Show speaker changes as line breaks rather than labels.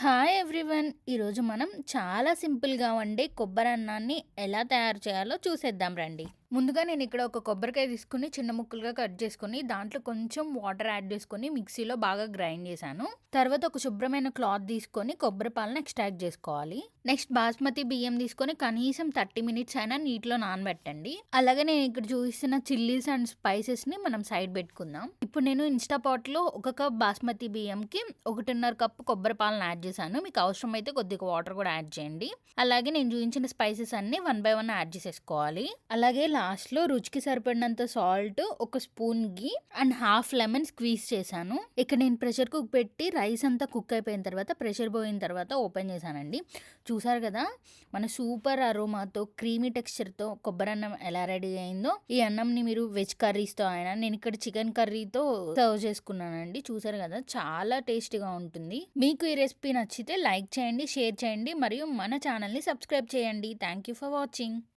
Hi everyone. ఈరోజు మనం చాలా సింపుల్గా వండే కొబ్బరి అన్నాన్ని ఎలా తయారు చేయాలో చూసేద్దాం రండి. ముందుగా నేను ఇక్కడ ఒక కొబ్బరికాయ తీసుకుని చిన్న ముక్కలుగా కట్ చేసుకుని దాంట్లో కొంచెం వాటర్ యాడ్ చేసుకొని మిక్సీలో బాగా గ్రైండ్ చేశాను. తర్వాత ఒక శుభ్రమైన క్లాత్ తీసుకొని కొబ్బరి పాలను ఎక్స్ట్రాక్ట్ చేసుకోవాలి. నెక్స్ట్ బాస్మతి బియ్యం తీసుకొని కనీసం 30 మినిట్స్ అయినా నీటిలో నానబెట్టండి. అలాగే నేను ఇక్కడ చూపిస్తున్న చిల్లీస్ అండ్ స్పైసెస్ ని మనం సైడ్ పెట్టుకుందాం. ఇప్పుడు నేను ఇన్స్టా పాట్ లో 1 కప్ బాస్మతి బియ్యంకి 1.5 కప్ కొబ్బరి పాలను యాడ్ చేశాను. మీకు అవసరం అయితే కొద్దిగా వాటర్ కూడా యాడ్ చేయండి. అలాగే నేను చూపించిన స్పైసెస్ అన్ని 1 బై 1 యాడ్ చేసేసుకోవాలి. అలాగే లాస్ట్లో రుచికి సరిపడినంత సాల్ట్, ఒక spoon ghee and half lemon squeeze చేశాను. ఇక్కడ నేను ప్రెషర్ కుక్ పెట్టి రైస్ అంతా కుక్ అయిపోయిన తర్వాత ప్రెషర్ పోయిన తర్వాత ఓపెన్ చేశానండి. చూసారు కదా మన సూపర్ అరోమాతో క్రీమీ టెక్స్చర్తో కొబ్బరి అన్నం ఎలా రెడీ అయిందో. ఈ అన్నంని మీరు వెజ్ కర్రీస్తో అయినా, నేను ఇక్కడ చికెన్ కర్రీతో సర్వ్ చేసుకున్నానండి. చూసారు కదా చాలా టేస్టీగా ఉంటుంది. మీకు ఈ రెసిపీ నచ్చితే లైక్ చేయండి, షేర్ చేయండి మరియు మన ఛానల్ని సబ్స్క్రైబ్ చేయండి. Thank you for watching.